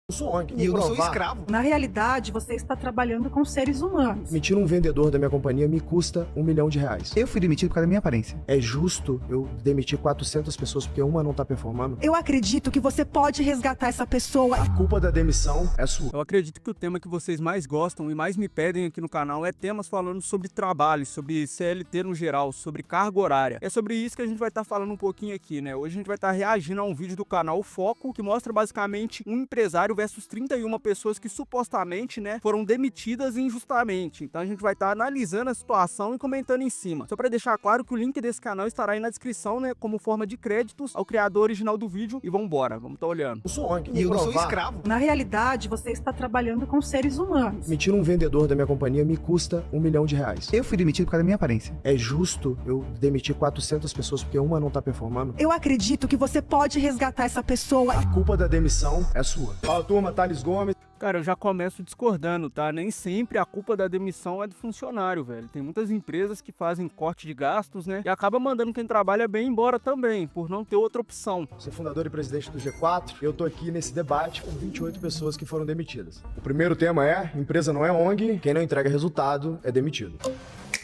Eu sou ONG. E eu não sou escravo. Na realidade, você está trabalhando com seres humanos. Demitir um vendedor da minha companhia me custa R$1 milhão. Eu fui demitido por causa da minha aparência. É justo eu demitir 400 pessoas porque uma não tá performando? Eu acredito que você pode resgatar essa pessoa. A culpa da demissão é sua. Eu acredito que o tema que vocês mais gostam e mais me pedem aqui no canal é temas falando sobre trabalho, sobre CLT no geral, sobre carga horária. É sobre isso que a gente vai estar falando um pouquinho aqui, né? Hoje a gente vai estar reagindo a um vídeo do canal Foco, que mostra basicamente um empresário versus 31 pessoas que supostamente, né, foram demitidas injustamente. Então a gente vai estar analisando a situação e comentando em cima. Só para deixar claro que o link desse canal estará aí na descrição, né, como forma de créditos ao criador original do vídeo. E vambora, vamos estar olhando. Eu sou ONG. E eu não sou Provar. escravo. Na realidade, você está trabalhando com seres humanos. Demitir um vendedor da minha companhia me custa R$1 milhão. Eu fui demitido por causa da minha aparência. É justo eu demitir 400 pessoas porque uma não tá performando? Eu acredito que você pode resgatar essa pessoa. A culpa da demissão é sua. Fala, turma, Thales Gomes. Cara, eu já começo discordando, tá? Nem sempre a culpa da demissão é do funcionário, velho. Tem muitas empresas que fazem corte de gastos, né? E acaba mandando quem trabalha bem embora também, por não ter outra opção. Sou fundador e presidente do G4 e eu tô aqui nesse debate com 28 pessoas que foram demitidas. O primeiro tema é: empresa não é ONG, quem não entrega resultado é demitido.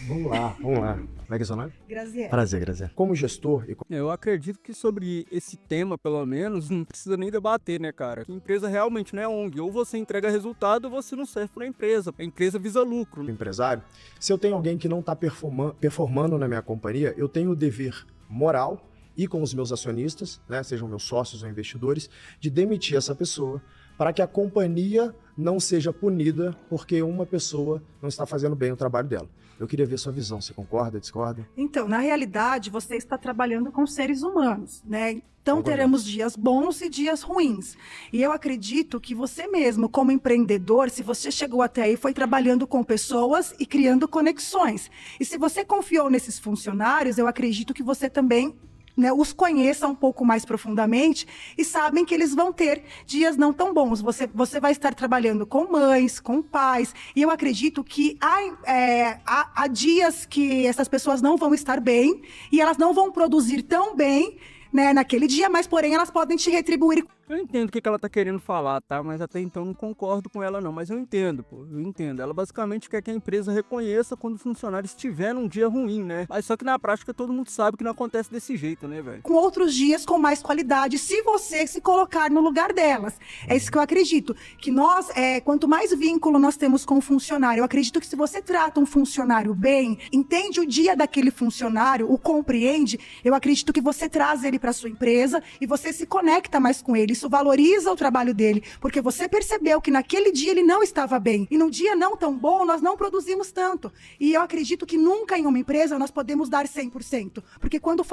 Vamos lá, vamos lá. Como é que é seu nome? Graziele. Prazer, Graziele. Como gestor e Eu acredito que sobre esse tema, pelo menos, não precisa nem debater, né, cara? Que empresa realmente não é ONG. Ou você entrega resultado ou você não serve pra empresa. A empresa visa lucro, né? empresário, se eu tenho alguém que não está performando na minha companhia, eu tenho o dever moral e com os meus acionistas, né, sejam meus sócios ou investidores, de demitir essa pessoa para que a companhia não seja punida porque uma pessoa não está fazendo bem o trabalho dela. Eu queria ver sua visão, você concorda, discorda? Então, na realidade, você está trabalhando com seres humanos, né? Então, Concordo. teremos dias bons e dias ruins. E eu acredito que você mesmo, como empreendedor, se você chegou até aí, foi trabalhando com pessoas e criando conexões. E se você confiou nesses funcionários, eu acredito que você também, né, os conheça um pouco mais profundamente e sabem que eles vão ter dias não tão bons. Você vai estar trabalhando com mães, com pais, e eu acredito que há dias que essas pessoas não vão estar bem e elas não vão produzir tão bem, né, naquele dia, mas porém elas podem te retribuir. Eu entendo o que ela tá querendo falar, tá? Mas até então não concordo com ela não, mas eu entendo, pô, eu entendo. Ela basicamente quer que a empresa reconheça quando o funcionário estiver num dia ruim, né? Mas só que na prática todo mundo sabe que não acontece desse jeito, né, velho? Com outros dias com mais qualidade, se você se colocar no lugar delas. É isso que eu acredito. Que nós, quanto mais vínculo nós temos com o funcionário, eu acredito que se você trata um funcionário bem, entende o dia daquele funcionário, o compreende, eu acredito que você traz ele para sua empresa e você se conecta mais com ele. Isso valoriza o trabalho dele, porque você percebeu que naquele dia ele não estava bem. E num dia não tão bom, nós não produzimos tanto. E eu acredito que nunca em uma empresa nós podemos dar 100%. Porque quando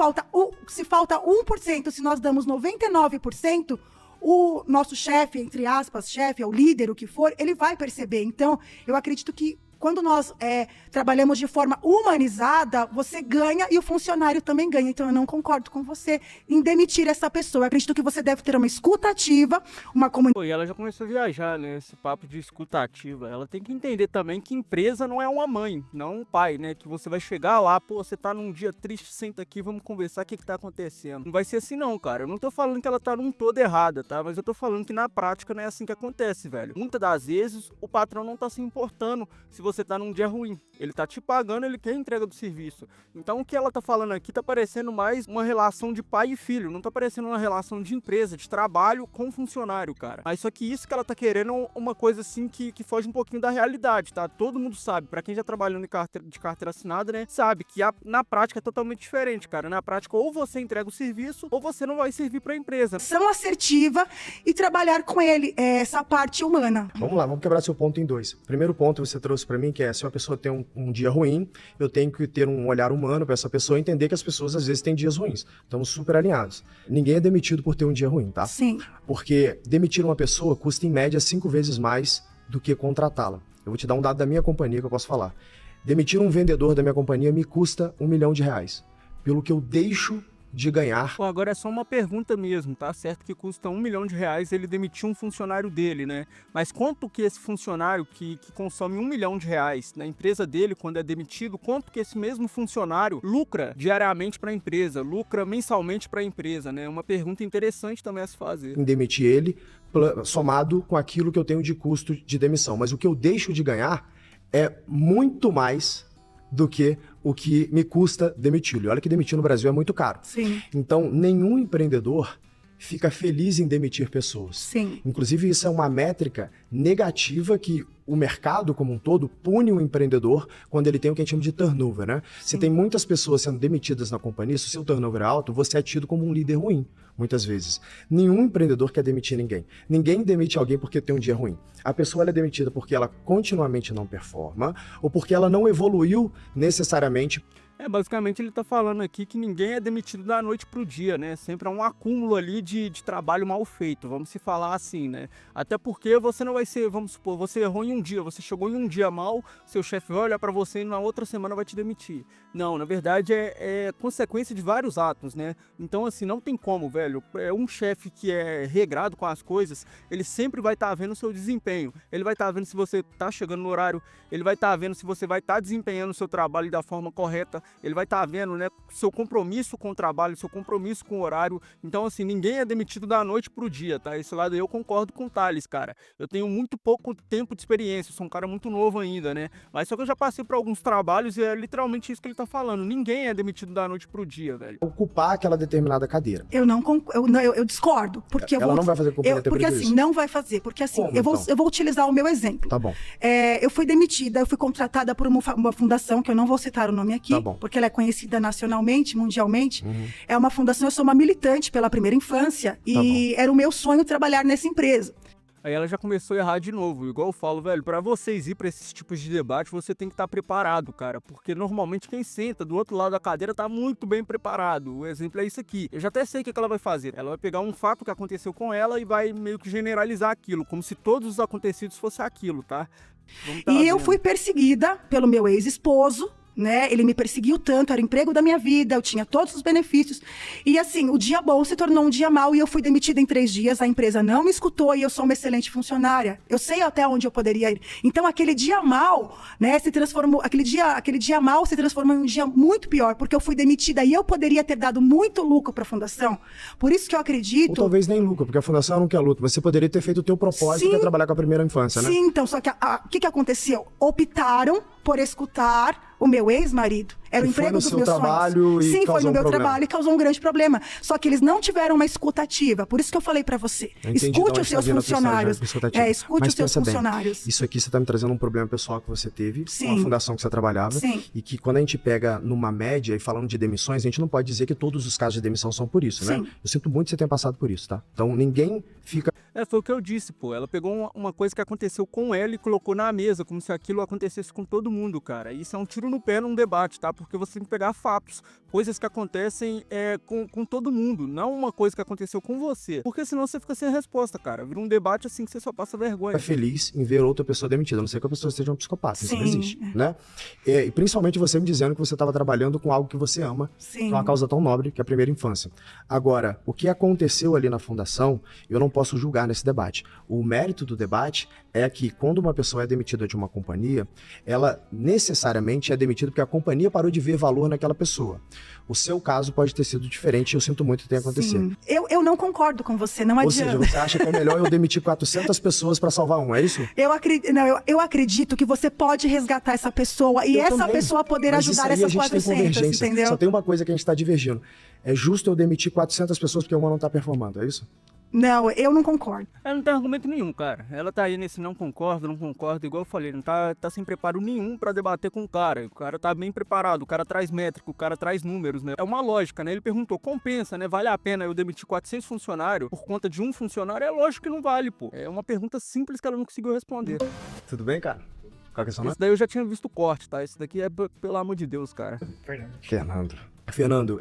se falta 1%, se nós damos 99%, o nosso chefe, entre aspas, chefe, o líder, o que for, ele vai perceber. Então, eu acredito que quando nós trabalhamos de forma humanizada, você ganha e o funcionário também ganha. Então, eu não concordo com você em demitir essa pessoa. Eu acredito que você deve ter uma escuta ativa, uma comunicação. Pô, e ela já começou a viajar, né? Esse papo de escuta ativa. Ela tem que entender também que empresa não é uma mãe, não um pai, né? Que você vai chegar lá, pô, você tá num dia triste, senta aqui, vamos conversar, o que tá acontecendo. Não vai ser assim não, cara. Eu não tô falando que ela tá num todo errada, tá? Mas eu tô falando que na prática não é assim que acontece, velho. Muitas das vezes, o patrão não tá se importando se você tá num dia ruim. Ele tá te pagando, ele quer a entrega do serviço. Então o que ela tá falando aqui tá parecendo mais uma relação de pai e filho, não tá parecendo uma relação de empresa, de trabalho com funcionário, cara. Mas só que isso que ela tá querendo é uma coisa assim que foge um pouquinho da realidade, tá? Todo mundo sabe, pra quem já trabalhou de carteira assinada, né, sabe que na prática é totalmente diferente, cara. Na prática, ou você entrega o serviço, ou você não vai servir pra empresa. Ação assertiva e trabalhar com ele, essa parte humana. Vamos lá, vamos quebrar seu ponto em dois. Primeiro ponto você trouxe para mim que é: se uma pessoa tem um dia ruim, eu tenho que ter um olhar humano para essa pessoa e entender que as pessoas às vezes têm dias ruins. Estamos super alinhados. Ninguém é demitido por ter um dia ruim, tá? Sim. Porque demitir uma pessoa custa em média 5 vezes mais do que contratá-la. Eu vou te dar um dado da minha companhia que eu posso falar. Demitir um vendedor da minha companhia me custa R$1 milhão, pelo que eu deixo de ganhar. Pô, agora é só uma pergunta mesmo, tá? Certo que custa R$1 milhão ele demitir um funcionário dele, né? Mas quanto que esse funcionário que consome R$1 milhão na empresa dele, quando é demitido, quanto que esse mesmo funcionário lucra diariamente para a empresa, lucra mensalmente para a empresa, né? Uma pergunta interessante também a se fazer. Em demitir ele, somado com aquilo que eu tenho de custo de demissão. Mas o que eu deixo de ganhar é muito mais do que o que me custa demiti-lo. E olha que demitir no Brasil é muito caro. Sim. Então, nenhum empreendedor fica feliz em demitir pessoas. Sim. Inclusive, isso é uma métrica negativa que o mercado como um todo pune o empreendedor quando ele tem o que a gente chama de turnover, né? Se tem muitas pessoas sendo demitidas na companhia, se o seu turnover é alto, você é tido como um líder ruim, muitas vezes. Nenhum empreendedor quer demitir ninguém. Ninguém demite alguém porque tem um dia ruim. A pessoa ela é demitida porque ela continuamente não performa ou porque ela não evoluiu necessariamente. Basicamente ele tá falando aqui que ninguém é demitido da noite pro dia, né? Sempre é um acúmulo ali de trabalho mal feito, vamos se falar assim, né? Até porque você não vai ser, vamos supor, você errou em um dia, você chegou em um dia mal, seu chefe vai olhar pra você e na outra semana vai te demitir. Não, na verdade é consequência de vários atos, né? Então assim, não tem como, velho. É um chefe que é regrado com as coisas, ele sempre vai estar vendo o seu desempenho. Ele vai estar vendo se você tá chegando no horário, ele vai estar vendo se você vai estar desempenhando o seu trabalho da forma correta. Ele vai estar vendo, né, seu compromisso com o trabalho, seu compromisso com o horário. Então, assim, ninguém é demitido da noite pro dia, tá? Esse lado aí eu concordo com o Thales, cara. Eu tenho muito pouco tempo de experiência, sou um cara muito novo ainda, né? Mas só que eu já passei por alguns trabalhos e é literalmente isso que ele tá falando. Ninguém é demitido da noite pro dia, velho. Ocupar aquela determinada cadeira. Eu discordo, porque Ela não vai fazer a companhia ter porque prejuízo. assim, não vai fazer, porque assim, Como, eu vou utilizar o meu exemplo. Tá bom. Eu fui demitida, eu fui contratada por uma fundação, que eu não vou citar o nome aqui, Tá bom. porque ela é conhecida nacionalmente, mundialmente. É uma fundação, eu sou uma militante pela primeira infância, e era o meu sonho trabalhar nessa empresa. Aí ela já começou a errar de novo, igual eu falo, velho, pra vocês ir pra esses tipos de debate, você tem que estar preparado, cara, porque normalmente quem senta do outro lado da cadeira tá muito bem preparado. O exemplo é isso aqui. Eu já até sei o que ela vai fazer. Ela vai pegar um fato que aconteceu com ela e vai meio que generalizar aquilo, como se todos os acontecidos fossem aquilo, tá? E eu fui perseguida pelo meu ex-esposo, né? Ele me perseguiu tanto, era o emprego da minha vida, eu tinha todos os benefícios. E assim, o dia bom se tornou um dia mau e eu fui demitida em 3 dias, a empresa não me escutou e eu sou uma excelente funcionária. Eu sei até onde eu poderia ir. Então aquele dia mau, né, se transformou, aquele dia mau se transformou em um dia muito pior, porque eu fui demitida e eu poderia ter dado muito lucro para a fundação. Por isso que eu acredito... Ou talvez nem lucro, porque a fundação não quer lucro, mas você poderia ter feito o teu propósito, que é trabalhar com a primeira infância, né? Sim, então, só que o que aconteceu? Optaram por escutar o meu ex-marido. Era o emprego dos meus sonhos. Sim, foi no meu trabalho e causou um grande problema. Só que eles não tiveram uma escuta ativa. Por isso que eu falei pra você. Escute os seus funcionários. Escute os seus funcionários. Isso aqui você tá me trazendo um problema pessoal que você teve, Sim. com a fundação que você trabalhava. Sim. E que quando a gente pega numa média e falando de demissões, a gente não pode dizer que todos os casos de demissão são por isso, né? Sim. Eu sinto muito que você tenha passado por isso, tá? Então ninguém fica... Foi o que eu disse, pô. Ela pegou uma coisa que aconteceu com ela e colocou na mesa, como se aquilo acontecesse com todo mundo, cara. Isso é um tiro no pé num debate, tá? Porque você tem que pegar fatos, coisas que acontecem com todo mundo, não uma coisa que aconteceu com você. Porque senão você fica sem resposta, cara. Vira um debate assim que você só passa vergonha. É feliz em ver outra pessoa demitida, a não ser que a pessoa seja um psicopata, isso não Sim. existe, né? E principalmente você me dizendo que você estava trabalhando com algo que você ama, Sim. que é uma causa tão nobre que é a primeira infância. Agora, o que aconteceu ali na fundação, eu não posso julgar nesse debate. O mérito do debate é que quando uma pessoa é demitida de uma companhia, ela necessariamente é demitida porque a companhia parou de ver valor naquela pessoa. O seu caso pode ter sido diferente e eu sinto muito que tenha acontecido. Sim. Eu não concordo com você, não Ou adianta. seja, você acha que é melhor eu demitir 400 pessoas para salvar um, é isso? Eu acredito que você pode resgatar essa pessoa e Eu essa também. pessoa poder Mas ajudar isso aí a essas gente tem 400, convergência. entendeu? Só tem uma coisa que a gente está divergindo. É justo eu demitir 400 pessoas porque uma não está performando, é isso? Não, eu não concordo. Ela não tem argumento nenhum, cara. Ela tá aí nesse não concordo, igual eu falei, não tá sem preparo nenhum pra debater com o cara. O cara tá bem preparado, o cara traz métrica, o cara traz números, né? É uma lógica, né? Ele perguntou, compensa, né? Vale a pena eu demitir 400 funcionários por conta de um funcionário? É lógico que não vale, pô. É uma pergunta simples que ela não conseguiu responder. Tudo bem, cara? Qual que é a sua nome? Esse daí eu já tinha visto o corte, tá? Esse daqui é pelo amor de Deus, cara. Fernando,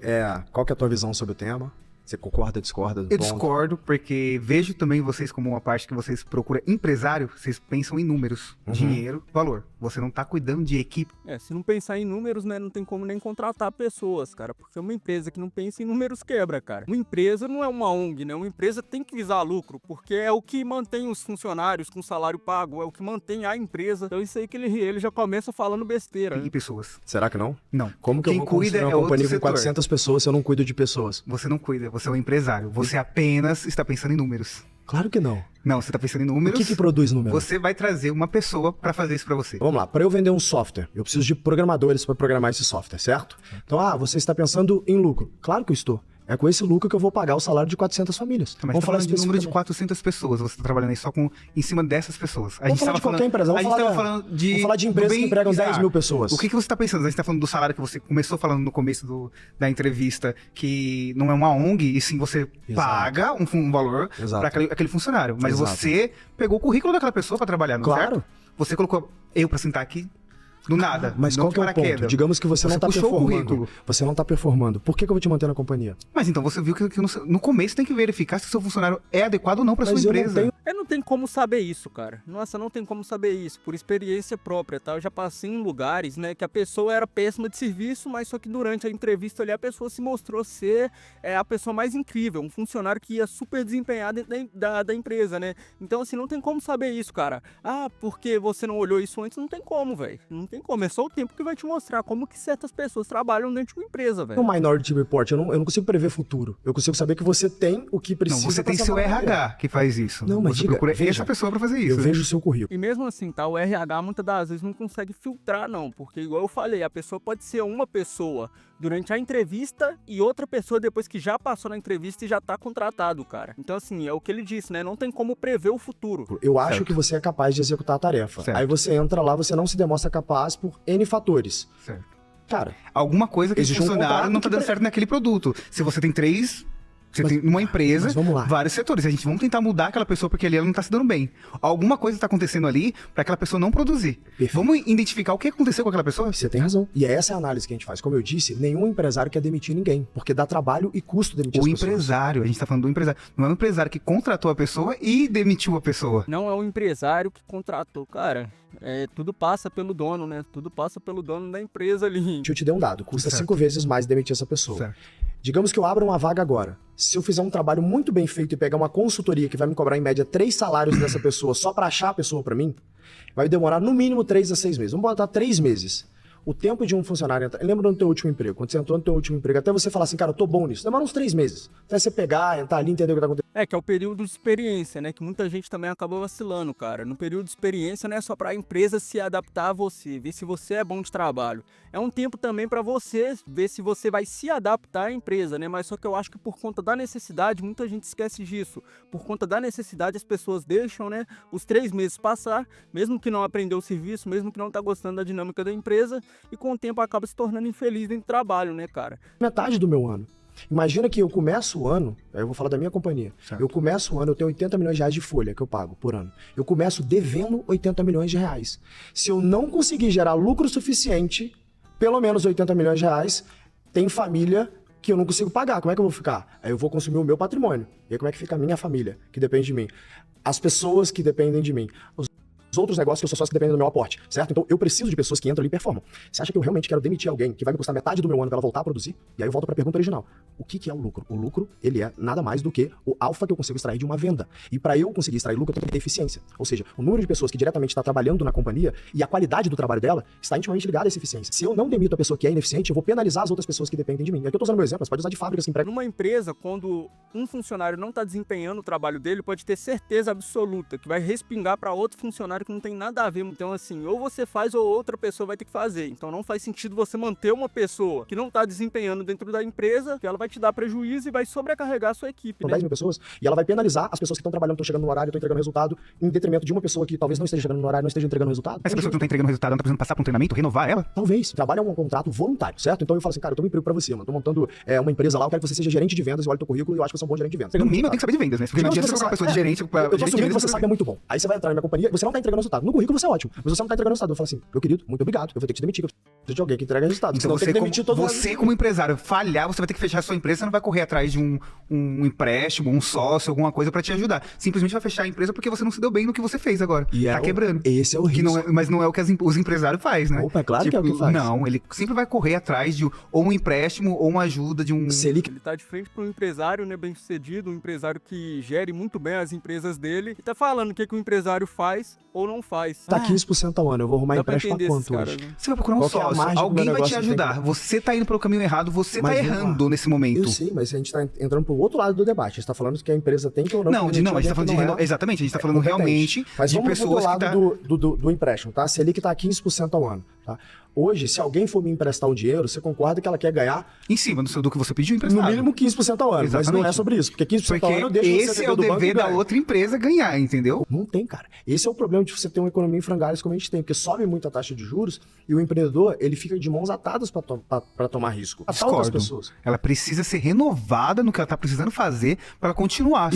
qual que é a tua visão sobre o tema? Você concorda, discorda do Eu ponto? discordo, porque vejo também vocês como uma parte que vocês procuram empresário, vocês pensam em números, dinheiro, valor. Você não tá cuidando de equipe. Se não pensar em números, né, não tem como nem contratar pessoas, cara, porque uma empresa que não pensa em números quebra, cara. Uma empresa não é uma ONG, né? Uma empresa tem que visar lucro, porque é o que mantém os funcionários com salário pago, é o que mantém a empresa. Então isso aí que ele já começa falando besteira. E pessoas. Será que não? Não. Como que Quem eu vou cuida construir é uma outro companhia com setor. 400 pessoas se eu não cuido de pessoas? Você não cuida, você é um empresário. Você apenas está pensando em números. Claro que não. Não, você está pensando em O números. que produz número? Você vai trazer uma pessoa para fazer isso para você. Vamos lá, para eu vender um software, eu preciso de programadores para programar esse software, certo? Então, você está pensando em lucro. Claro que eu estou. É com esse lucro que eu vou pagar o salário de 400 famílias. Mas Vamos falar de número de especificamente. 400 pessoas. Você está trabalhando aí só em cima dessas pessoas. Vamos falar de qualquer empresa. Vamos falar de empresas que empregam 10 mil pessoas. O que você está pensando? A gente está falando do salário que você começou falando no começo da entrevista, que não é uma ONG, e sim você paga um valor para aquele funcionário. Mas você pegou o currículo daquela pessoa para trabalhar, não é certo? Você colocou eu para sentar aqui do nada. Mas qual que é o ponto? Digamos que você não está performando. Você não está performando. Por que eu vou te manter na companhia? Mas então você viu que no começo tem que verificar se o seu funcionário é adequado ou não para sua empresa. Não tem como saber isso, cara. Nossa, não tem como saber isso. Por experiência própria, tá? Eu já passei em lugares, né, que a pessoa era péssima de serviço, mas só que durante a entrevista ali a pessoa se mostrou ser a pessoa mais incrível, um funcionário que ia super desempenhar dentro da empresa, né? Então, assim, não tem como saber isso, cara. Porque você não olhou isso antes, não tem como, velho. Não tem como. É só o tempo que vai te mostrar como que certas pessoas trabalham dentro de uma empresa, velho. No Minority Report, eu não consigo prever futuro. Eu consigo saber que você tem o que precisa. Não, você tem seu RH que faz isso. Não, mas você procura essa pessoa para fazer isso. Eu vejo o seu currículo. E mesmo assim, tá? O RH muitas das vezes não consegue filtrar, não. Porque, igual eu falei, a pessoa pode ser uma pessoa durante a entrevista e outra pessoa depois que já passou na entrevista e já tá contratado, cara. Então, assim, é o que ele disse, né? Não tem como prever o futuro. Eu acho que você é capaz de executar a tarefa. Certo. Aí você entra lá, você não se demonstra capaz por N fatores. Certo. Cara, alguma coisa que esse funcionário não tá dando certo naquele produto. Se você tem tem uma empresa, vários setores. A gente vamos tentar mudar aquela pessoa porque ali ela não tá se dando bem. Alguma coisa tá acontecendo ali para aquela pessoa não produzir. Perfeito. Vamos identificar o que aconteceu com aquela pessoa? Você tem razão. E é essa a análise que a gente faz. Como eu disse, nenhum empresário quer demitir ninguém, porque dá trabalho e custo demitir as pessoas. O empresário, a gente tá falando do empresário. Não é o empresário que contratou a pessoa e demitiu a pessoa. Não é o empresário que contratou, cara. Tudo passa pelo dono, né? Tudo passa pelo dono da empresa ali. Eu te dei um dado. Custa 5 vezes mais demitir essa pessoa. Certo. Digamos que eu abra uma vaga agora. Se eu fizer um trabalho muito bem feito e pegar uma consultoria que vai me cobrar em média 3 salários dessa pessoa só para achar a pessoa para mim, vai demorar no mínimo 3 a 6 meses. Vamos botar 3 meses. O tempo de um funcionário entrar... Lembra do teu último emprego? Quando você entrou no teu último emprego, até você falar assim, cara, eu tô bom nisso. Demora uns 3 meses. Até você pegar, entrar ali, entender o que tá acontecendo. Que é o período de experiência, né? Que muita gente também acabou vacilando, cara. No período de experiência não é só pra empresa se adaptar a você, ver se você é bom de trabalho. É um tempo também pra você ver se você vai se adaptar à empresa, né? Mas só que eu acho que por conta da necessidade, muita gente esquece disso. Por conta da necessidade, as pessoas deixam, né, os 3 meses passar, mesmo que não aprendeu o serviço, mesmo que não tá gostando da dinâmica da empresa, e com o tempo acaba se tornando infeliz dentro do trabalho, né, cara? Metade do meu ano. Imagina que eu começo o ano, aí eu vou falar da minha companhia. Certo. Eu começo o ano, eu tenho 80 milhões de reais de folha que eu pago por ano. Eu começo devendo 80 milhões de reais. Se eu não conseguir gerar lucro suficiente, pelo menos 80 milhões de reais, tem família que eu não consigo pagar. Como é que eu vou ficar? Aí eu vou consumir o meu patrimônio. E aí como é que fica a minha família, que depende de mim? As pessoas que dependem de mim. Os outros negócios que eu sou sócio que dependem do meu aporte, certo? Então eu preciso de pessoas que entram ali e performam. Você acha que eu realmente quero demitir alguém que vai me custar metade do meu ano para ela voltar a produzir? E aí eu volto para a pergunta original. O que é o lucro? O lucro, ele é nada mais do que o alfa que eu consigo extrair de uma venda. E para eu conseguir extrair lucro, eu tenho que ter eficiência. Ou seja, o número de pessoas que diretamente está trabalhando na companhia e a qualidade do trabalho dela está intimamente ligada a essa eficiência. Se eu não demito a pessoa que é ineficiente, eu vou penalizar as outras pessoas que dependem de mim. E aqui eu tô usando meu exemplo, você pode usar de fábricas que empregam. Numa empresa, quando um funcionário não está desempenhando o trabalho dele, pode ter certeza absoluta que vai respingar para outro funcionário que não tem nada a ver. Então, assim, ou você faz ou outra pessoa vai ter que fazer. Então, não faz sentido você manter uma pessoa que não está desempenhando dentro da empresa, que ela vai te dar prejuízo e vai sobrecarregar a sua equipe, São né? 10 mil pessoas, e ela vai penalizar as pessoas que estão trabalhando, estão chegando no horário, estão entregando resultado, em detrimento de uma pessoa que talvez não esteja chegando no horário, não esteja entregando resultado. Essa pessoa que não está entregando resultado, ela está precisando passar por um treinamento, renovar ela? Talvez. Trabalho é um contrato voluntário, certo? Então eu falo assim, cara, eu tô um emprego pra você, mano. Tô montando uma empresa lá, eu quero que você seja gerente de vendas, eu olho teu currículo e eu acho que você é um bom gerente de vendas. No mínimo eu tenho que saber de vendas, né? Porque não adianta você colocar uma pessoa de gerente... Eu tô assumindo que você sabe é muito bom. Aí você vai entrar na minha companhia e você não tá entregando resultado. No currículo você é ótimo, mas você não tá entregando resultado. Eu falo assim, meu querido, muito obrigado, eu vou ter que te demitir. de alguém que entrega resultado. Então você como empresário falhar, você vai ter que fechar a sua empresa, você não vai correr atrás de um empréstimo, um sócio, alguma coisa pra te ajudar. Simplesmente vai fechar a empresa porque você não se deu bem no que você fez agora. E tá quebrando. Esse é o risco. Mas não é o que os empresários fazem, né? Opa, é claro que é o que faz. Não, ele sempre vai correr atrás de ou um empréstimo ou uma ajuda de um... Ele tá de frente para um empresário, né, bem sucedido, um empresário que gere muito bem as empresas dele e tá falando o que o empresário faz ou não faz. Tá 15% ao ano, eu vou arrumar empréstimo pra quanto hoje? Você vai procurar um sócio, alguém vai te ajudar. Você tá indo pelo caminho errado, você tá errando nesse momento. Eu sei, mas a gente tá entrando pro outro lado do debate. A gente tá falando que a empresa tem que ou não. Não, a gente tá falando de... Exatamente, a gente tá falando realmente de pessoas que tá... do empréstimo, tá? Selic tá 15% ao ano, tá? Hoje, se alguém for me emprestar um dinheiro, você concorda que ela quer ganhar... Em cima do que você pediu emprestado. No mínimo 15% ao ano, mas não é sobre isso. Porque 15% ao ano deixa você esse é o dever da outra empresa ganhar, entendeu? Não tem, cara. Esse é o problema de você ter uma economia em frangalhos como a gente tem, porque sobe muito a taxa de juros e o empreendedor, ele fica de mãos atadas para tomar risco. A tal das pessoas. Ela precisa ser renovada no que ela tá precisando fazer para ela continuar.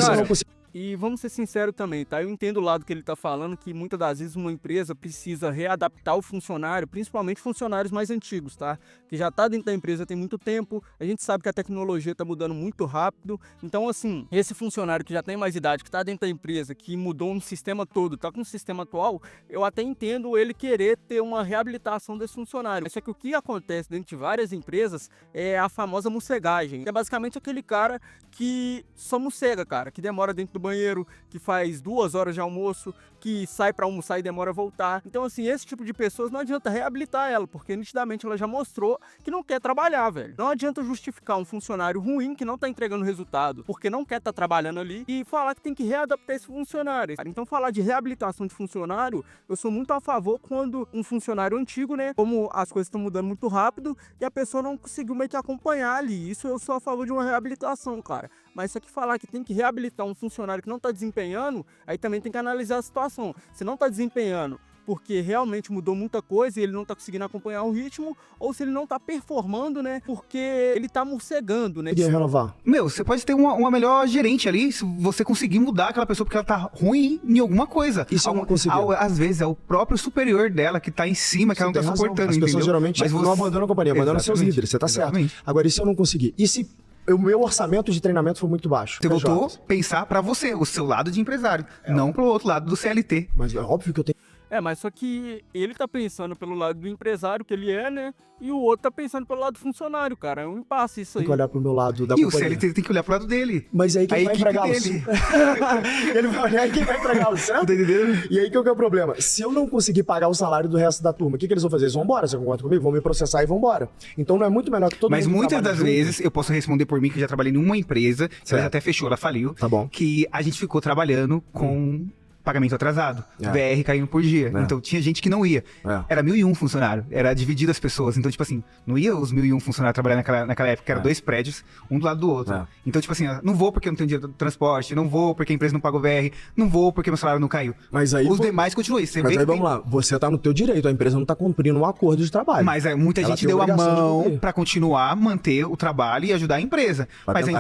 E vamos ser sinceros também, tá? Eu entendo o lado que ele tá falando, que muitas das vezes uma empresa precisa readaptar o funcionário, principalmente funcionários mais antigos, tá? Que já tá dentro da empresa tem muito tempo, a gente sabe que a tecnologia tá mudando muito rápido, então assim, esse funcionário que já tem mais idade, que tá dentro da empresa, que mudou um sistema todo, tá com um sistema atual, eu até entendo ele querer ter uma reabilitação desse funcionário. Só que o que acontece dentro de várias empresas é a famosa mocegagem, que é basicamente aquele cara que só mocega, cara, que demora dentro do banheiro, que faz 2 horas de almoço, que sai pra almoçar e demora a voltar. Então, assim, esse tipo de pessoas não adianta reabilitar ela, porque nitidamente ela já mostrou que não quer trabalhar, velho. Não adianta justificar um funcionário ruim que não tá entregando resultado, porque não quer tá trabalhando ali, e falar que tem que readaptar esse funcionário. Então, falar de reabilitação de funcionário, eu sou muito a favor quando um funcionário antigo, né, como as coisas estão mudando muito rápido, e a pessoa não conseguiu meio que acompanhar ali. Isso eu sou a favor de uma reabilitação, cara. Mas só que falar que tem que reabilitar um funcionário que não está desempenhando, aí também tem que analisar a situação. Se não está desempenhando porque realmente mudou muita coisa e ele não está conseguindo acompanhar o ritmo, ou se ele não está performando, né, porque ele está morcegando, né. Queria renovar. Você pode ter uma melhor gerente ali, se você conseguir mudar aquela pessoa porque ela tá ruim em alguma coisa. Isso não conseguir. Às vezes é o próprio superior dela que tá em cima, que ela não tá suportando, As pessoas geralmente não abandonam a companhia, abandonam seus líderes, você tá certo. Agora, e se eu não conseguir? E se o meu orçamento de treinamento foi muito baixo? Você voltou a pensar pra você, o seu lado de empresário, não pro outro lado do CLT. Mas é óbvio que eu tenho... Mas só que ele tá pensando pelo lado do empresário, que ele é, né? E o outro tá pensando pelo lado do funcionário, cara. É um impasse isso aí. Tem que olhar pro meu lado da companhia. E o CLT tem que olhar pro lado dele. Mas aí quem vai empregá-los? Ele vai olhar quem vai empregá-los, certo? Tá entendendo? E aí que é o problema? Se eu não conseguir pagar o salário do resto da turma, o que eles vão fazer? Eles vão embora, você concorda comigo? Vão me processar e vão embora. Então não é muito melhor que todo mundo... Mas muitas das vezes, eu posso responder por mim, que já trabalhei numa empresa, que até fechou, ela faliu. Tá bom. Que a gente ficou trabalhando com... pagamento atrasado, VR caindo por dia. Então tinha gente que não ia. Era 1.001 funcionário, era dividido as pessoas. Então, tipo assim, não ia os 1.001 funcionários trabalhar naquela época, eram 2 prédios, um do lado do outro. Então, tipo assim, não vou porque eu não tenho dinheiro do transporte, não vou porque a empresa não paga o VR, não vou porque meu salário não caiu. Mas aí, os demais continuam. Mas aí vamos lá, você tá no teu direito, a empresa não tá cumprindo um acordo de trabalho. Mas muita gente deu a mão pra continuar, manter o trabalho e ajudar a empresa. Mas a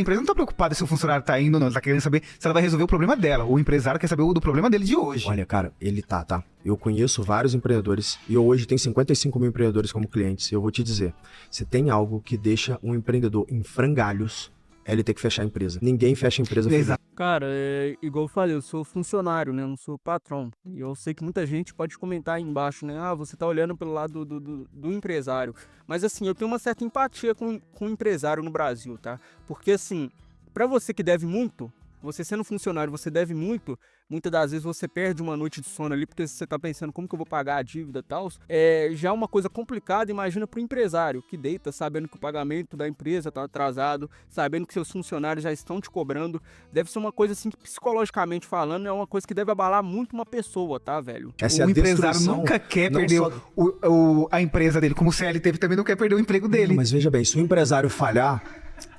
empresa não tá preocupada se o funcionário tá indo ou não, ela tá querendo saber se ela vai resolver o problema dela. O empresário quer saber do problema dele de hoje. Olha, cara, ele tá. Eu conheço vários empreendedores e eu hoje tenho 55 mil empreendedores como clientes. E eu vou te dizer, se tem algo que deixa um empreendedor em frangalhos, é ele ter que fechar a empresa. Ninguém fecha a empresa. Cara, igual eu falei, eu sou funcionário, né? Eu não sou patrão. E eu sei que muita gente pode comentar aí embaixo, né? Você tá olhando pelo lado do empresário. Mas assim, eu tenho uma certa empatia com o empresário no Brasil, tá? Porque assim, pra você que deve muito, você sendo funcionário, você deve muito, muitas das vezes você perde uma noite de sono ali, porque você tá pensando como que eu vou pagar a dívida e tal. Já é uma coisa complicada, imagina pro empresário, que deita sabendo que o pagamento da empresa tá atrasado, sabendo que seus funcionários já estão te cobrando. Deve ser uma coisa assim que, psicologicamente falando, é uma coisa que deve abalar muito uma pessoa, tá, velho? O empresário nunca quer perder a empresa dele, como o CLT também não quer perder o emprego dele. Não, mas veja bem, se o empresário falhar,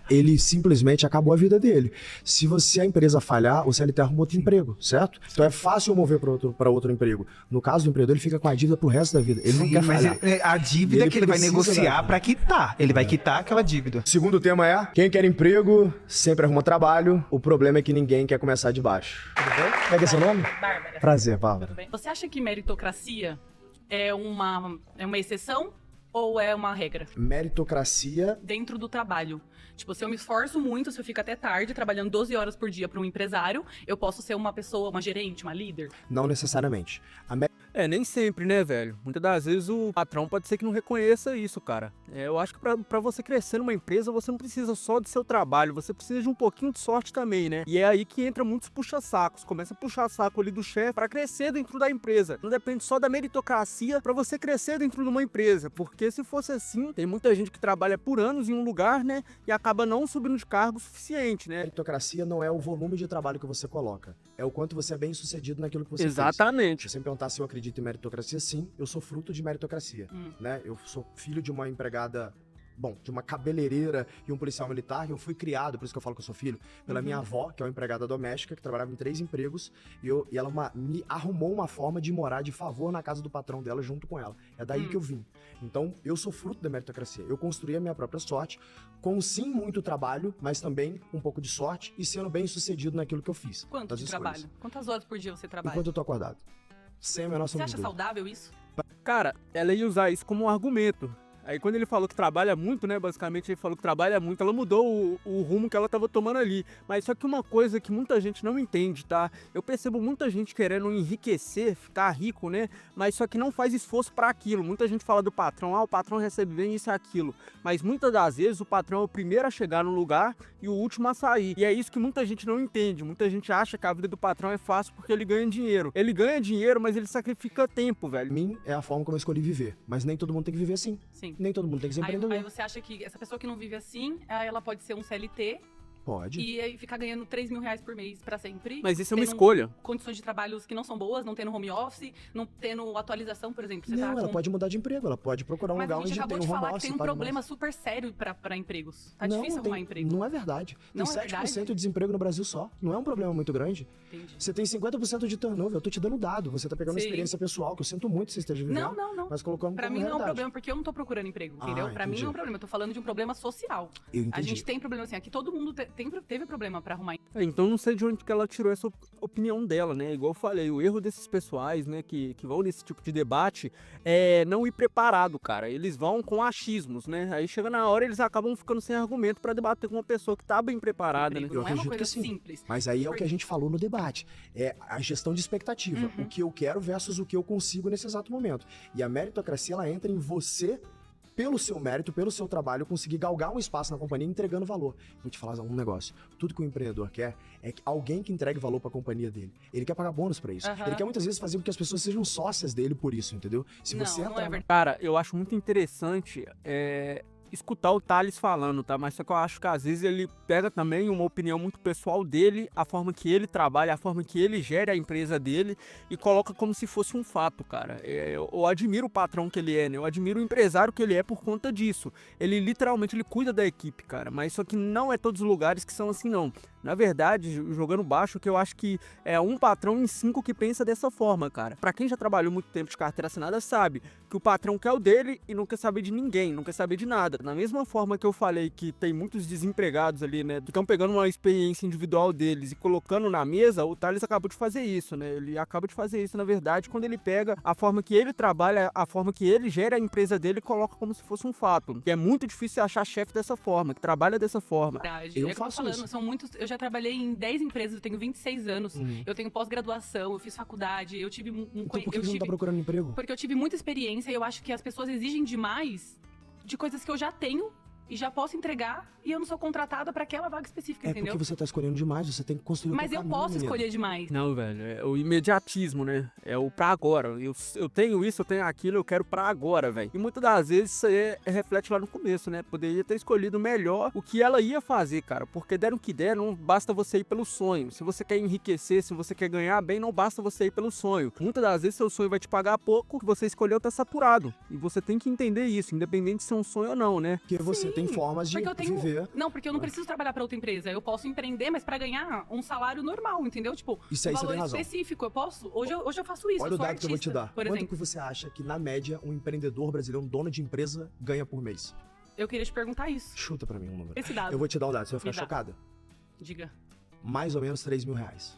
ele simplesmente acabou a vida dele. Se a empresa falhar, o CLT arruma outro emprego, certo? Então é fácil mover para outro emprego. No caso do empreendedor, ele fica com a dívida pro resto da vida. Ele não quer falhar. A dívida que ele vai negociar para quitar. Ele vai quitar aquela dívida. Segundo tema é, quem quer emprego, sempre arruma trabalho. O problema é que ninguém quer começar de baixo. Tudo bem? Como é que é seu nome? Bárbara. Prazer, Bárbara. Tudo bem. Você acha que meritocracia é uma exceção ou é uma regra? Meritocracia... Dentro do trabalho. Tipo, se eu me esforço muito, se eu fico até tarde, trabalhando 12 horas por dia para um empresário, eu posso ser uma pessoa, uma gerente, uma líder? Não necessariamente. Nem sempre, né, velho? Muitas das vezes o patrão pode ser que não reconheça isso, cara. Eu acho que pra você crescer numa empresa, você não precisa só do seu trabalho, você precisa de um pouquinho de sorte também, né? E é aí que entra muitos puxa-sacos. Começa a puxar saco ali do chefe pra crescer dentro da empresa. Não depende só da meritocracia pra você crescer dentro de uma empresa. Porque se fosse assim, tem muita gente que trabalha por anos em um lugar, né? E acaba não subindo de cargo o suficiente, né? Meritocracia não é o volume de trabalho que você coloca. É o quanto você é bem sucedido naquilo que você Exatamente. fez. Se você me perguntar se eu acredito em meritocracia, sim, eu sou fruto de meritocracia, né? Eu sou filho de uma empregada, de uma cabeleireira e um policial militar, e eu fui criado, por isso que eu falo que eu sou filho, pela minha avó, que é uma empregada doméstica, que trabalhava em 3 empregos, e ela me arrumou uma forma de morar de favor na casa do patrão dela junto com ela. É daí que eu vim. Então, eu sou fruto da meritocracia. Eu construí a minha própria sorte, com sim muito trabalho, mas também um pouco de sorte e sendo bem sucedido naquilo que eu fiz. Quanto de trabalho? Quantas horas por dia você trabalha? Enquanto eu tô acordado. Sem a menor Você acha saudável isso? Cara, ela ia usar isso como um argumento. Aí quando ele falou que trabalha muito, né, basicamente ele falou que trabalha muito, ela mudou o rumo que ela tava tomando ali. Mas só que uma coisa que muita gente não entende, tá? Eu percebo muita gente querendo enriquecer, ficar rico, né? Mas só que não faz esforço pra aquilo. Muita gente fala do patrão, o patrão recebe bem isso e aquilo. Mas muitas das vezes o patrão é o primeiro a chegar no lugar e o último a sair. E é isso que muita gente não entende. Muita gente acha que a vida do patrão é fácil porque ele ganha dinheiro. Ele ganha dinheiro, mas ele sacrifica tempo, velho. Pra mim, é a forma como eu escolhi viver. Mas nem todo mundo tem que viver assim. Sim. Nem todo mundo tem que ser empreendedor. Aí você acha que essa pessoa que não vive assim, ela pode ser um CLT Pode. e aí ficar ganhando 3 mil reais por mês pra sempre. Mas isso é uma tendo escolha. Condições de trabalhos que não são boas, não tendo home office, não tendo atualização, por exemplo. Você Não, ela pode mudar de emprego, ela pode procurar um Mas lugar a onde gente tem acabou um de home falar que office. tem um paga problema mais. super sério pra empregos. Tá Não, difícil arrumar emprego. Não é verdade. Tem Não é 7% verdade? de desemprego no Brasil só. Não é um problema muito grande. Entendi. Você tem 50% de turnover. Eu tô te dando dado. Você tá pegando uma Sim. experiência pessoal, que eu sinto muito que você esteja vivendo. Não. Mas colocando Pra como mim não é um realidade. problema, porque eu não tô procurando emprego, entendeu? Pra mim entendi. não é um problema, eu tô falando de um problema social. Eu entendi. A gente tem problema assim, aqui todo mundo teve problema pra arrumar emprego. Então não sei de onde que ela tirou essa opinião dela, né? Igual eu falei, o erro desses pessoais, né, que vão nesse tipo de debate é não ir preparado, cara. Eles vão com achismos, né? Aí chega na hora eles acabam ficando sem argumento pra debater com uma pessoa que tá bem preparada, né? Não Eu é uma acredito coisa que sim. simples. Mas aí é o que a gente falou no debate. É a gestão de expectativa. O que eu quero versus o que eu consigo nesse exato momento. E a meritocracia, ela entra em você, pelo seu mérito, pelo seu trabalho, conseguir galgar um espaço na companhia entregando valor. Vou te falar um negócio. Tudo que o empreendedor quer é que alguém que entregue valor para a companhia dele. Ele quer pagar bônus para isso. Ele quer muitas vezes fazer com que as pessoas sejam sócias dele por isso, entendeu? Se Não, você não entrar é verdade. Cara, eu acho muito interessante escutar o Thales falando, tá? Mas só que eu acho que às vezes ele pega também uma opinião muito pessoal dele, a forma que ele trabalha, a forma que ele gera a empresa dele e coloca como se fosse um fato, cara. Eu admiro o patrão que ele é, né? Eu admiro o empresário que ele é por conta disso. Ele literalmente ele cuida da equipe, cara. Mas só que não é todos os lugares que são assim, não. Na verdade, jogando baixo, que eu acho que é um patrão em 5 que pensa dessa forma, cara. Pra quem já trabalhou muito tempo de carteira assinada, sabe que o patrão quer o dele e não quer saber de ninguém, não quer saber de nada. Da mesma forma que eu falei que tem muitos desempregados ali, né, que estão pegando uma experiência individual deles e colocando na mesa, o Thales acabou de fazer isso, né? Ele acaba de fazer isso, na verdade, quando ele pega a forma que ele trabalha, a forma que ele gera a empresa dele e coloca como se fosse um fato. Que é muito difícil achar chefe dessa forma, que trabalha dessa forma. Eu É que faço falando, isso. são muitos. Eu já trabalhei em 10 empresas, eu tenho 26 anos, eu tenho pós-graduação, eu fiz faculdade, eu tive Então por que você não tá procurando emprego? Porque eu tive muita experiência e eu acho que as pessoas exigem demais de coisas que eu já tenho e já posso entregar e eu não sou contratada pra aquela vaga específica, É entendeu? porque você tá escolhendo demais, você tem que construir o Mas teu eu caminho, posso menina. escolher demais. Não, velho, é o imediatismo, né? É o pra agora. Eu tenho isso, eu tenho aquilo, eu quero pra agora, velho. E muitas das vezes isso aí reflete lá no começo, né? Poderia ter escolhido melhor o que ela ia fazer, cara. Porque deram o que der, não basta você ir pelo sonho. Se você quer enriquecer, se você quer ganhar bem, não basta você ir pelo sonho. Muitas das vezes seu sonho vai te pagar pouco, que você escolheu tá saturado. E você tem que entender isso, independente de ser um sonho ou não, né? Porque você Sim, tem formas de porque eu tenho... viver. Não, porque eu não preciso trabalhar pra outra empresa. Eu posso empreender, mas pra ganhar um salário normal, entendeu? Tipo, Isso aí um você valor tem razão. específico. Eu posso. Hoje eu faço isso. Olha eu o sou dado que eu vou te artista, dar. por Quanto exemplo. que você acha que, na média, um empreendedor brasileiro, um dono de empresa, ganha por mês? Eu queria te perguntar isso. Chuta pra mim um número. Esse dado. Eu vou te dar o dado, você vai Me ficar dá. chocada. Diga. Mais ou menos 3 mil reais.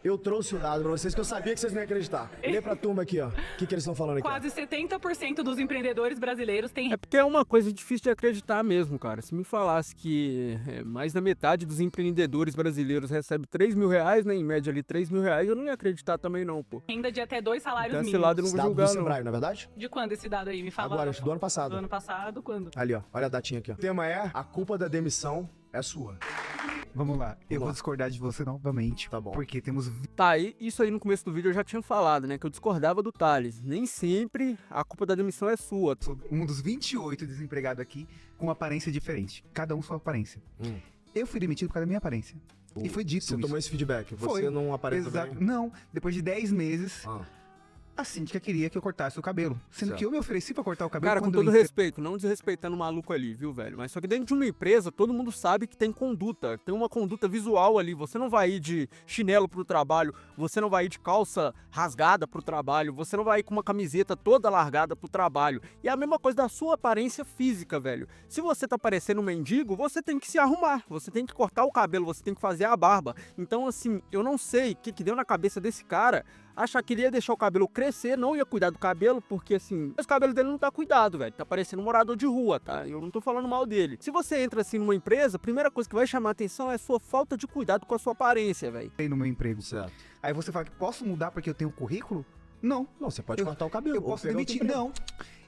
Eu trouxe o dado pra vocês que eu sabia que vocês não iam acreditar. Lê pra turma aqui, ó. O que eles estão falando aqui? Quase 70% dos empreendedores brasileiros têm... É porque é uma coisa difícil de acreditar mesmo, cara. Se me falasse que mais da metade dos empreendedores brasileiros recebe R$3.000, né? Em média ali R$3.000, eu não ia acreditar também não, pô. Renda de até 2 salários Então, esse mínimos. lado eu não Esse vou dado julgar, do não. Sebrae, não é verdade? De quando esse dado aí? Me fala. Agora, do ano passado. Do ano passado, quando? Ali, ó. Olha a datinha aqui, ó. O tema é: a culpa da demissão é sua. Vamos lá. Eu lá. vou discordar de você novamente. Tá bom. Porque temos Tá, isso aí no começo do vídeo eu já tinha falado, né? Que eu discordava do Thales. Nem sempre a culpa da demissão é sua. um dos 28 desempregados aqui com uma aparência diferente. Cada um sua aparência. Hum. Eu fui demitido por causa da minha aparência. E foi dito Você isso. tomou esse feedback. Você Foi. não aparece Exato. bem? Não, depois de 10 meses, Ah. a síndica queria que eu cortasse o cabelo. Sendo Certo. que eu me ofereci pra cortar o cabelo Cara, com quando todo eu entrei. respeito, não desrespeitando o maluco ali, viu, velho? Mas só que dentro de uma empresa, todo mundo sabe que tem conduta. Tem uma conduta visual ali. Você não vai ir de chinelo pro trabalho, você não vai ir de calça rasgada pro trabalho, você não vai ir com uma camiseta toda largada pro trabalho. E é a mesma coisa da sua aparência física, velho. Se você tá parecendo um mendigo, você tem que se arrumar, você tem que cortar o cabelo, você tem que fazer a barba. Então, assim, eu não sei o que deu na cabeça desse cara achar que ele ia deixar o cabelo crescer, não ia cuidar do cabelo, porque assim, o cabelo dele não tá cuidado, velho. Tá parecendo um morador de rua, tá? Eu não tô falando mal dele. Se você entra assim numa empresa, a primeira coisa que vai chamar a atenção é a sua falta de cuidado com a sua aparência, velho. No meu emprego. Certo. Aí você fala que posso mudar porque eu tenho currículo? Não. Não, você pode Eu- cortar o cabelo. Eu ou posso pegar outro demitir. emprego. Não.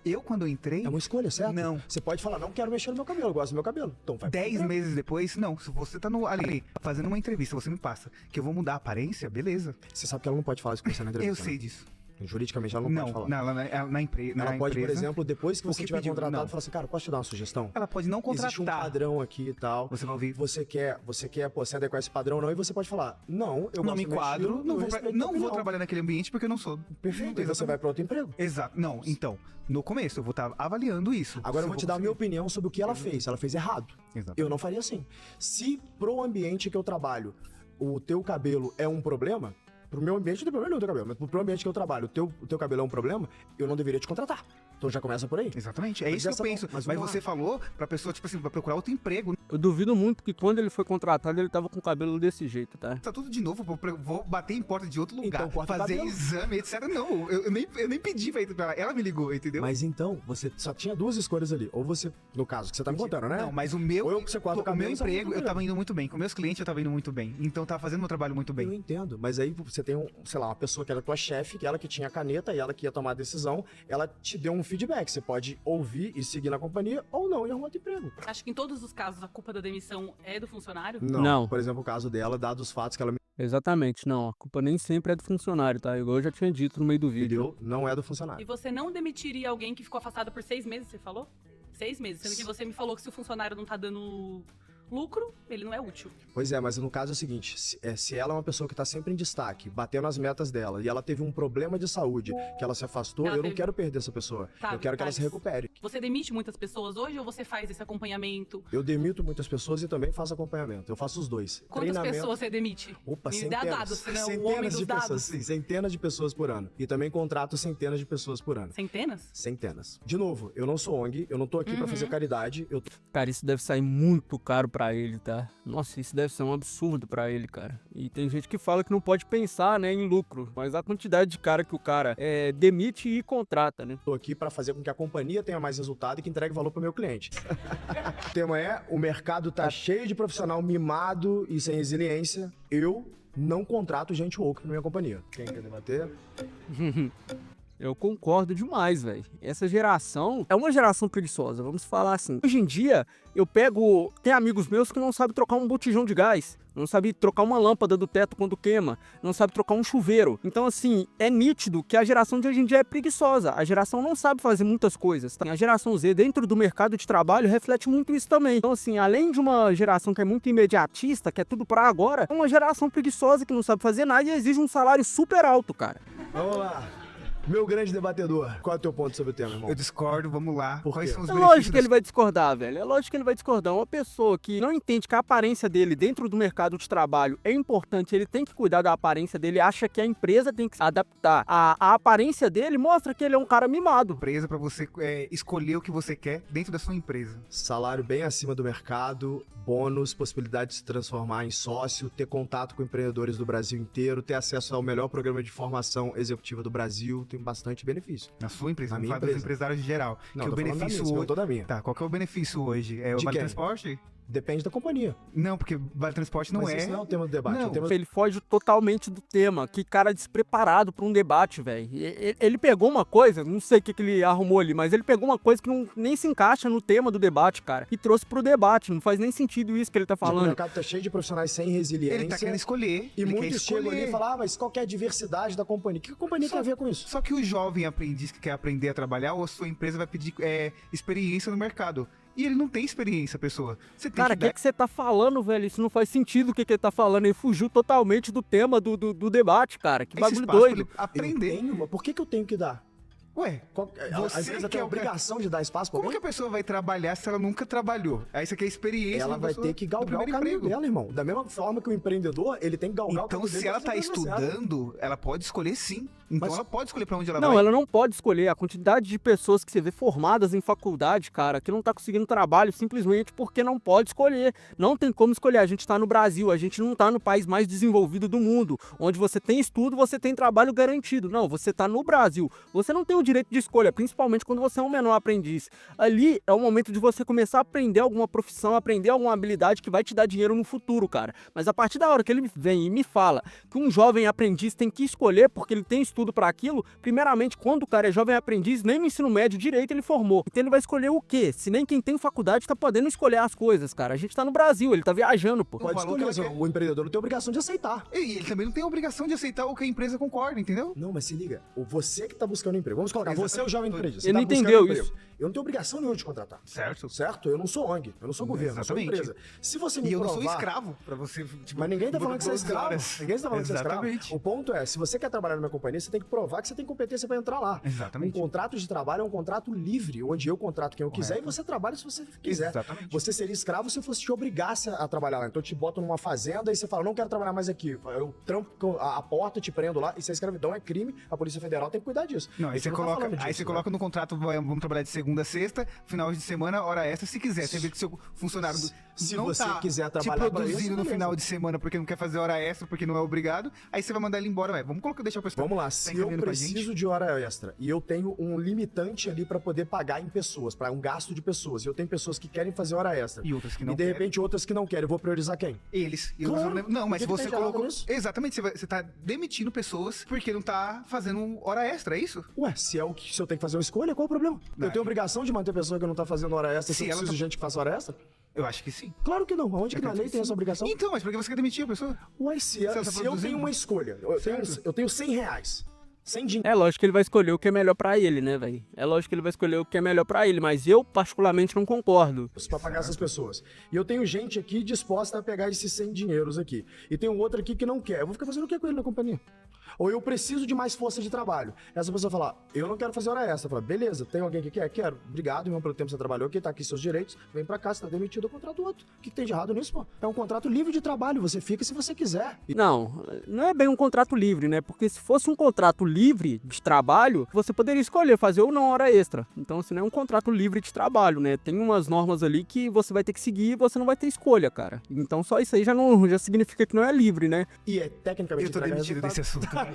Eu, quando eu entrei, É uma escolha, certo? Não. Você pode falar: não quero mexer no meu cabelo, eu gosto do meu cabelo. Então vai. 10 meses depois, não. Se você tá ali fazendo uma entrevista, você me passa que eu vou mudar a aparência, beleza. Você sabe que ela não pode falar isso com você na entrevista. Eu sei né? disso. Juridicamente ela não, pode falar. Na empresa. Ela pode, por exemplo, depois que o você que tiver pediu, contratado, não. falar assim: cara, posso te dar uma sugestão? Ela pode não contratar. Existe um padrão aqui e tal. Você vai ouvir. Você quer, pô, se adequar a esse padrão ou não, e você pode falar: não, eu Não gosto me do meu enquadro, estilo, não eu vou, respeito a não opinião. vou trabalhar naquele ambiente porque eu não sou. Perfeito, e você vai para outro emprego. Exato. Não, então, no começo eu vou estar avaliando isso. Agora eu vou te dar a minha conseguir. opinião sobre o que ela fez. Ela fez errado. Exato. Eu não faria assim. Se pro ambiente que eu trabalho, o teu cabelo é um problema, pro meu ambiente não tem problema nenhum o teu cabelo, mas pro ambiente que eu trabalho, o teu cabelo é um problema, eu não deveria te contratar. Então já começa por aí. Exatamente, é Mas isso que essa- eu penso. mas Mas vamos você lá. falou pra pessoa, tipo assim, pra procurar outro emprego. Eu duvido muito que quando ele foi contratado, ele tava com o cabelo desse jeito, tá? Tá tudo de novo, vou bater em porta de outro lugar, Então corta o fazer cabelo. exame, etc. Não, eu nem pedi pra ir pra ela. Ela me ligou, entendeu? Mas então, você só tinha duas escolhas ali. Ou você, no caso que você tá me contando, né? Não, mas o meu, Ou você corta o o cabelo, meu você corta o emprego, eu cabelo. tava indo muito bem. Com meus clientes, eu tava indo muito bem. Então, eu tava fazendo meu trabalho muito Eu bem. entendo, mas aí você tem, sei lá, uma pessoa que era tua chefe, que ela que tinha a caneta e ela que ia tomar a decisão, ela te deu um feedback. Você pode ouvir e seguir na companhia ou não e arrumar outro emprego. Acho que em todos os casos a culpa da demissão é do funcionário. Não. Por exemplo, o caso dela, dados os fatos que ela me Exatamente, não. A culpa nem sempre é do funcionário, tá? Igual eu já tinha dito no meio do vídeo. deu, não é do E funcionário. você não demitiria alguém que ficou afastado por 6 meses, você falou? 6 meses. Sendo que você me falou que se o funcionário não tá dando lucro, ele não é útil. Pois é, mas no caso é o seguinte, se ela é uma pessoa que tá sempre em destaque, batendo as metas dela, e ela teve um problema de saúde, que ela se afastou, Ela eu não teve- quero perder essa pessoa. Tá, eu quero que ela se Thales. recupere. Você demite muitas pessoas hoje ou você faz esse acompanhamento? Eu demito muitas pessoas e também faço acompanhamento. Eu faço os dois. Quantas pessoas você demite? Opa, Me dá centenas. dados, senão o homem Centenas dos de dados. pessoas, sim, centenas de pessoas por ano. E também contrato centenas de pessoas por ano. Centenas? Centenas. De novo, eu não sou ONG, eu não tô aqui pra Uhum. fazer caridade, eu tô Cara, isso deve sair muito caro pra ele, tá? Nossa, isso deve ser um absurdo pra ele, cara. E tem gente que fala que não pode pensar, né, em lucro. Mas a quantidade de cara que o cara demite e contrata, né? aqui pra fazer com que a companhia tenha mais resultado e que entregue valor pro meu cliente. O tema é: o mercado tá cheio de profissional mimado e sem resiliência. Eu não contrato gente woke pra minha companhia. Quem quer debater? Eu concordo demais, velho. Essa geração é uma geração preguiçosa, vamos falar assim. Hoje em dia, eu pego... Tem amigos meus que não sabem trocar um botijão de gás, não sabem trocar uma lâmpada do teto quando queima, não sabem trocar um chuveiro. Então, assim, é nítido que a geração de hoje em dia é preguiçosa. A geração não sabe fazer muitas coisas, tá? A geração Z, dentro do mercado de trabalho, reflete muito isso também. Então, assim, além de uma geração que é muito imediatista, que é tudo pra agora, é uma geração preguiçosa que não sabe fazer nada e exige um salário super alto, cara. Vamos lá. Meu grande debatedor, qual é o teu ponto sobre o tema, irmão? Eu discordo, vamos lá. Por Quais quê? são os É benefícios lógico que ele vai discordar, velho. É lógico que ele vai discordar. Uma pessoa que não entende que a aparência dele dentro do mercado de trabalho é importante, ele tem que cuidar da aparência dele, acha que a empresa tem que se adaptar. A aparência dele mostra que ele é um cara mimado. empresa pra você escolher o que você quer dentro da sua empresa. Salário bem acima do mercado, bônus, possibilidade de se transformar em sócio, ter contato com empreendedores do Brasil inteiro, ter acesso ao melhor programa de formação executiva do Brasil, tem bastante benefício. Na sua empresa, Na não minha fala dos empresa. empresários em geral. Não, que tô o falando da benefício minha, você hoje. perguntou da minha. Tá, qual que é o benefício hoje? É o De Vale quem? Transporte? Depende da companhia. Não, porque Vale Transporte não Mas é. esse não é o tema do debate. Não. O tema... Ele foge totalmente do tema. Que cara despreparado pra um debate, velho. Ele pegou uma coisa, não sei o que ele arrumou ali, mas ele pegou uma coisa que nem se encaixa no tema do debate, cara. E trouxe pro debate. Não faz nem sentido isso que ele tá O falando. mercado tá cheio de profissionais sem resiliência. Ele tá querendo escolher. E ele quer muitos chegam ali e falam, mas qual que é a diversidade da companhia? O que a companhia tem a ver com isso? Só que o jovem aprendiz que quer aprender a trabalhar, ou a sua empresa vai pedir experiência no mercado. E ele não tem experiência, pessoa. Você tem Cara, o que dar... que você tá falando, velho? Isso não faz sentido o que ele tá falando. Ele fugiu totalmente do tema do debate, cara. Que esse bagulho espaço pra doido. ele aprender. Eu tenho, mas por que eu tenho que dar? Ué, A Você empresa que tem é a o cara- obrigação de dar espaço pra como que alguém? a pessoa vai trabalhar se ela nunca trabalhou? Aí você quer experiência. Ela da vai pessoa ter que do galgar o primeiro caminho emprego. dela, irmão. Da mesma forma que o empreendedor, ele tem que galgar o Então, caminho dele. se ela pra tá ser baseado. estudando, ela pode escolher sim. Então, Mas- ela pode escolher pra onde ela Não, vai. ela não pode escolher. A quantidade de pessoas que você vê formadas em faculdade, cara, que não tá conseguindo trabalho simplesmente porque não pode escolher. Não tem como escolher. A gente tá no Brasil, a gente não tá no país mais desenvolvido do mundo, onde você tem estudo, você tem trabalho garantido. Não, você tá no Brasil. Você não tem o direito de escolha, principalmente quando você é um menor aprendiz. Ali é o momento de você começar a aprender alguma profissão, aprender alguma habilidade que vai te dar dinheiro no futuro, cara. Mas a partir da hora que ele vem e me fala que um jovem aprendiz tem que escolher porque ele tem estudo para aquilo, primeiramente, quando o cara é jovem aprendiz, nem no ensino médio direito ele formou. Então ele vai escolher o quê? Se nem quem tem faculdade tá podendo escolher as coisas, cara. A gente tá no Brasil, ele tá viajando, pô. Pode falou escolher, que ela mas o empreendedor não tem obrigação de aceitar. E ele também não tem a obrigação de aceitar o que a empresa concorda, entendeu? Não, mas se liga, você que tá buscando emprego, vamos colocar, você é o jovem empreendedor. você Ele tá não buscando entendeu emprego. isso. Eu não tenho obrigação nenhuma de contratar. Certo. Certo? Eu não sou ONG, eu não sou governo, eu sou Exatamente. empresa. Se você me E eu não provar... sou escravo pra você. Tipo, Mas ninguém tá falando que você é 12 escravo. horas. Ninguém tá falando que você é escravo. Exatamente. O ponto é, se você quer trabalhar na minha companhia, você tem que provar que você tem competência pra entrar lá. Exatamente. Um contrato de trabalho é um contrato livre, onde eu contrato quem eu quiser e você trabalha se você quiser. Exatamente. Você seria escravo se eu fosse te obrigasse a trabalhar lá. Então eu te boto numa fazenda e você fala, não quero trabalhar mais aqui. Eu trampo a porta, te prendo lá. Isso é escravidão, é crime. A Polícia Federal tem que cuidar disso. Não, aí Você você não tá coloca, falando aí disso, você né? coloca no contrato, vamos trabalhar de segunda a sexta, final de semana, hora extra, se quiser. Você vê que seu funcionário Se não você tá quiser te trabalhar pra produzindo isso, no beleza. final de semana porque não quer fazer hora extra, porque não é obrigado, aí você vai mandar ele embora, vamos deixar o pessoal. Vamos lá, tá se eu entendendo com a gente? preciso de hora extra e eu tenho um limitante ali pra poder pagar em pessoas, pra um gasto de pessoas, e eu tenho pessoas que querem fazer hora extra, E outras que não e de querem. repente outras que não querem, eu vou priorizar quem? Eles. E Claro. não, mas O que que você tem de errado colocou. nisso? Exatamente, você tá demitindo pessoas porque não tá fazendo hora extra, é isso? Ué, se eu tenho que fazer uma escolha, qual o problema? Não. Eu tenho obrigação de manter pessoa que não tá fazendo hora extra se eu Se ela preciso de tá- gente que faça hora extra? Eu acho que sim. Claro que não. Aonde que na lei tem essa obrigação? Então, mas por que você quer demitir a pessoa? Ué, se Você tá eu produzindo? tenho uma escolha, eu tenho 100 reais, sem dinheiro. É lógico que ele vai escolher o que é melhor pra ele, né, velho? É lógico que ele vai escolher o que é melhor pra ele, mas eu particularmente não concordo. Pra pagar essas pessoas. E eu tenho gente aqui disposta a pegar esses 100 dinheiros aqui. E tem um outro aqui que não quer. Eu vou ficar fazendo o que com ele na companhia? Ou eu preciso de mais força de trabalho. Essa pessoa fala, eu não quero fazer hora extra. Fala, beleza, tem alguém que quer? Quero. Obrigado, irmão, pelo tempo que você trabalhou aqui, tá aqui seus direitos. Vem pra cá, você tá demitido, eu contrato outro. O que tem de errado nisso, pô? É um contrato livre de trabalho, você fica se você quiser. E Não, não é bem um contrato livre, né? Porque se fosse um contrato livre de trabalho, você poderia escolher fazer ou não hora extra. Então, assim, não é um contrato livre de trabalho, né? Tem umas normas ali que você vai ter que seguir e você não vai ter escolha, cara. Então, só isso aí já significa que não é livre, né? é tecnicamente Eu tô entrega demitido desse resultado. assunto.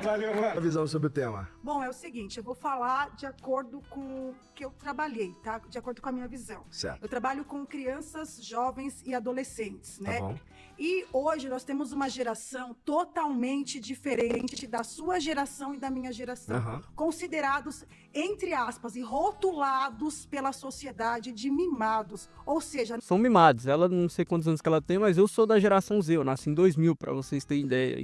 Valeu, mano. A visão sobre o tema. Bom, é o seguinte, eu vou falar de acordo com o que eu trabalhei, tá? De acordo com a minha visão. Certo. Eu trabalho com crianças, jovens e adolescentes, Tá né? bom. E hoje nós temos uma geração totalmente diferente da sua geração e da minha geração. Aham. Considerados, entre aspas, e rotulados pela sociedade de mimados. Ou seja, São mimados. Ela não sei quantos anos que ela tem, mas eu sou da geração Z. Eu nasci em 2000, pra vocês terem ideia.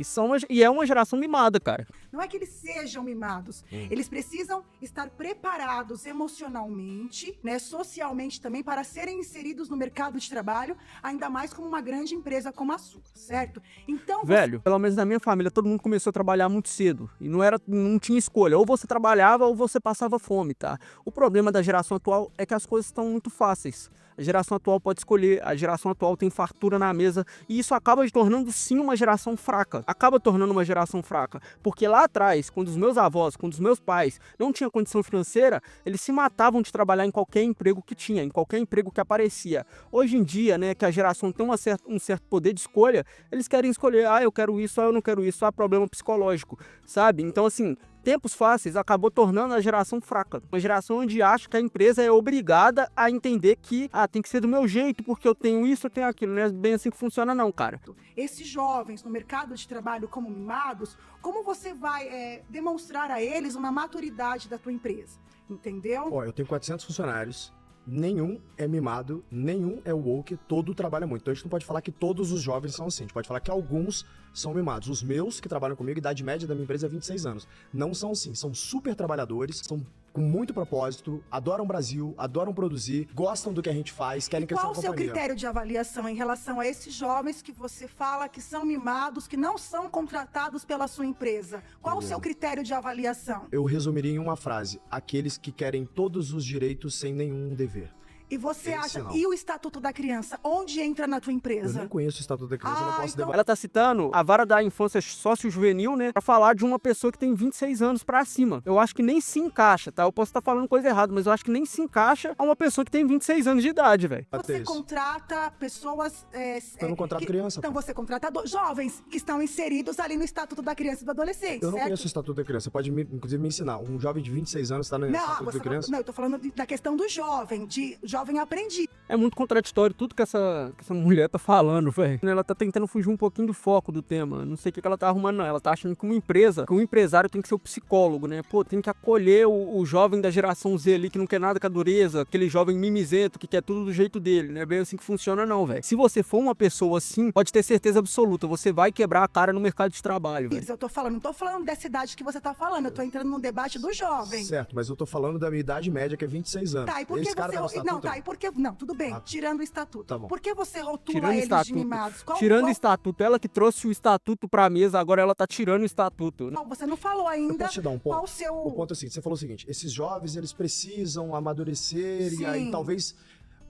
E é uma geração mimada, cara. não é que eles sejam mimados. Eles precisam estar preparados emocionalmente, né, socialmente também, para serem inseridos no mercado de trabalho, ainda mais como uma grande empresa como como a sua, certo? Então, Velho, pelo menos na minha família, todo mundo começou a trabalhar muito cedo. E não tinha escolha. Ou você trabalhava ou você passava fome, tá? O problema da geração atual é que as coisas estão muito fáceis. A geração atual pode escolher, a geração atual tem fartura na mesa. E isso acaba tornando, sim, uma geração fraca. Acaba tornando uma geração fraca. Porque lá atrás, quando os meus avós, quando os meus pais não tinham condição financeira, eles se matavam de trabalhar em qualquer emprego que tinha, em qualquer emprego que aparecia. Hoje em dia, né, que a geração tem um certo poder de escolha, eles querem escolher, eu quero isso, eu não quero isso, há problema psicológico, sabe? Então, assim, tempos fáceis acabou tornando a geração fraca. Uma geração onde acha que a empresa é obrigada a entender que, tem que ser do meu jeito, porque eu tenho isso, eu tenho aquilo. Não é bem assim que funciona não, cara. esses jovens no mercado de trabalho como mimados, como você vai demonstrar a eles uma maturidade da tua empresa? Entendeu? Ó, eu tenho 400 funcionários. Nenhum é mimado, nenhum é woke, todo trabalha muito. Então a gente não pode falar que todos os jovens são assim, a gente pode falar que alguns são mimados. Os meus, que trabalham comigo, a idade média da minha empresa é 26 anos. Não são assim, são super trabalhadores, são com muito propósito, adoram o Brasil, adoram produzir, gostam do que a gente faz, querem crescer na Qual o seu companhia. critério de avaliação em relação a esses jovens que você fala que são mimados, que não são contratados pela sua empresa? Qual o seu critério de avaliação? Eu resumiria em uma frase: aqueles que querem todos os direitos sem nenhum dever. E você Esse acha, não. e o Estatuto da Criança, onde entra na tua Eu empresa? nem conheço o Estatuto da Criança, eu não posso então- debater. Ela tá citando a vara da infância sócio-juvenil, né? Pra falar de uma pessoa que tem 26 anos pra cima. Eu acho que nem se encaixa, tá? Eu posso estar falando coisa errada, mas eu acho que nem se encaixa a uma pessoa que tem 26 anos de idade, velho. Você isso. contrata pessoas... Eu não contrato criança, Então pô. você contrata jovens que estão inseridos ali no Estatuto da Criança e do Adolescente, Eu não certo? conheço o Estatuto da Criança, você pode, inclusive, me ensinar. Um jovem de 26 anos está no Não, Estatuto você da Criança? não, eu tô falando da questão do jovem, de jovem aprendiz. É muito contraditório tudo que essa mulher tá falando, velho. Ela tá tentando fugir um pouquinho do foco do tema. Não sei o que ela tá arrumando, não. Ela tá achando que um empresário tem que ser o psicólogo, né? Pô, tem que acolher o jovem da geração Z ali que não quer nada com a dureza, aquele jovem mimizento que quer tudo do jeito dele. Não é bem assim que funciona, não, velho. Se você for uma pessoa assim, pode ter certeza absoluta, você vai quebrar a cara no mercado de trabalho, velho. Eu tô falando, não tô falando dessa idade que você tá falando, eu tô entrando num debate do jovem. Certo, mas eu tô falando da minha idade média, que é 26 anos. Tá, e por que Esse cara tá no você... Não, Estatuto? tá, e por que... Não, tudo bem, tirando o Estatuto. Tá bom. Por que você rotula Tirando o eles de estatuto. mimados? Tirando o estatuto, ela que trouxe o estatuto pra mesa, agora ela tá tirando o estatuto. Não, você não falou Eu ainda posso te dar um ponto? qual o seu... O ponto é o seguinte, você falou o seguinte: esses jovens, eles precisam amadurecer e aí Sim. talvez...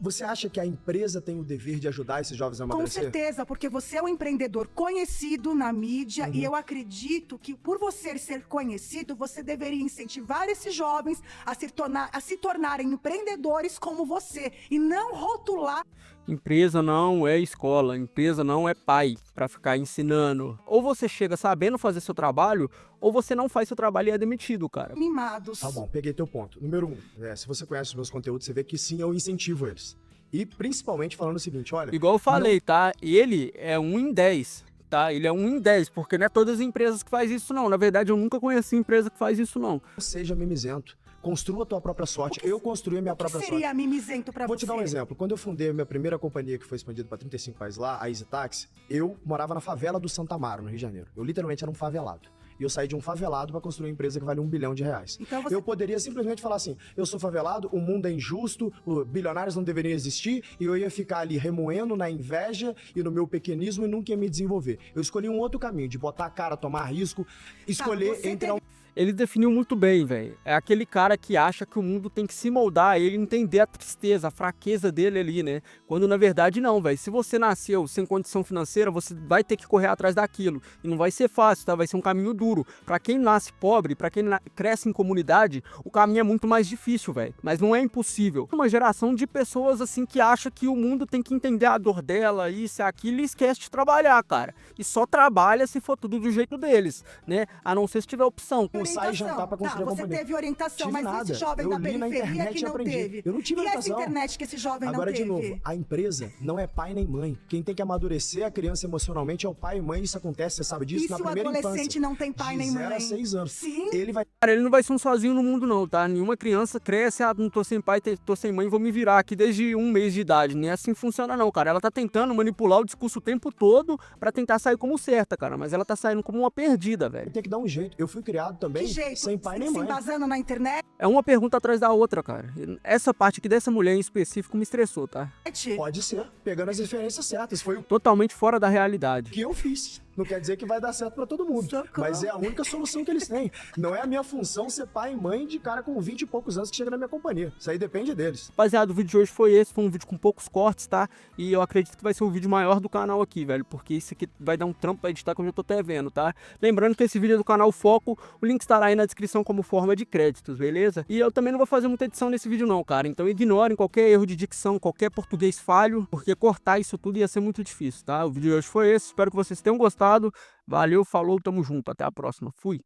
Você acha que a empresa tem o dever de ajudar esses jovens a Com amadurecer? certeza, porque você é um empreendedor conhecido na mídia e eu acredito que por você ser conhecido, você deveria incentivar esses jovens a se tornarem empreendedores como você e não rotular. Empresa não é escola, empresa não é pai pra ficar ensinando. Ou você chega sabendo fazer seu trabalho, ou você não faz seu trabalho e é demitido, cara. Mimados. Tá bom, peguei teu ponto. Número 1, se você conhece os meus conteúdos, você vê que sim, eu incentivo eles. E principalmente falando o seguinte, olha... Igual eu falei, tá? Ele é 1 em 10. Tá? Ele é 1 em 10, porque não é todas as empresas que faz isso, não. Na verdade, eu nunca conheci empresa que faz isso, não. Não seja mimizento. Construa a tua própria sorte. Eu construí a minha O que própria sorte. seria mimizento pra Vou você? te dar um exemplo. Quando eu fundei a minha primeira companhia, que foi expandida para 35 países lá, a Easy Taxi, eu morava na favela do Santa Amaro, no Rio de Janeiro. Eu literalmente era um favelado. E eu saí de um favelado para construir uma empresa que vale R$1 bilhão. Então você... Eu poderia simplesmente falar assim: eu sou favelado, o mundo é injusto, os bilionários não deveriam existir, e eu ia ficar ali remoendo na inveja e no meu pequenismo e nunca ia me desenvolver. Eu escolhi um outro caminho, de botar a cara, tomar risco, escolher você entre... teve- Ele definiu muito bem, velho. É aquele cara que acha que o mundo tem que se moldar a ele entender a tristeza, a fraqueza dele ali, né? Quando na verdade não, velho. Se você nasceu sem condição financeira, você vai ter que correr atrás daquilo. E não vai ser fácil, tá? Vai ser um caminho duro. Pra quem nasce pobre, pra quem cresce em comunidade, o caminho é muito mais difícil, velho. Mas não é impossível. Uma geração de pessoas, assim, que acha que o mundo tem que entender a dor dela, isso e aquilo, e esquece de trabalhar, cara. E só trabalha se for tudo do jeito deles, né? A não ser se tiver opção. Sai e jantar pra construir a você companhia. teve orientação, Tive mas nada. esse jovem Eu da li na periferia internet que e não aprendi. teve. Eu não tive E essa orientação. internet que esse jovem Agora, não de teve? novo, a empresa não é pai nem mãe. Quem tem que amadurecer a criança emocionalmente é o pai e mãe. Isso acontece, você sabe disso, E na se o primeira adolescente infância. não tem pai nem De 0 mãe? a 6 anos. Sim. Ele vai... Cara, ele não vai ser um sozinho no mundo não, tá? Nenhuma criança cresce, não tô sem pai, tô sem mãe, vou me virar aqui desde 1 mês de idade. Nem assim funciona não, cara. Ela tá tentando manipular o discurso o tempo todo pra tentar sair como certa, cara. Mas ela tá saindo como uma perdida, velho. Tem que dar um jeito. Eu fui criado também também Que jeito? sem pai nem Se mãe. embasando na internet? É uma pergunta atrás da outra, cara. Essa parte aqui dessa mulher em específico me estressou, tá? Pode ser, pegando as referências certas. Foi o Totalmente fora da realidade. que eu fiz. Não quer dizer que vai dar certo pra todo mundo. Socorro. Mas é a única solução que eles têm. Não é a minha função ser pai e mãe de cara com 20 e poucos anos que chega na minha companhia. Isso aí depende deles. Rapaziada, o vídeo de hoje foi esse. Foi um vídeo com poucos cortes, tá? E eu acredito que vai ser o vídeo maior do canal aqui, velho. Porque isso aqui vai dar um trampo pra editar que eu já tô até vendo, tá? Lembrando que esse vídeo é do canal Foco. O link estará aí na descrição como forma de créditos, beleza? E eu também não vou fazer muita edição nesse vídeo não, cara. Então ignorem qualquer erro de dicção, qualquer português falho. Porque cortar isso tudo ia ser muito difícil, tá? O vídeo de hoje foi esse. Espero que vocês tenham gostado. Valeu, falou, tamo junto. Até a próxima. Fui.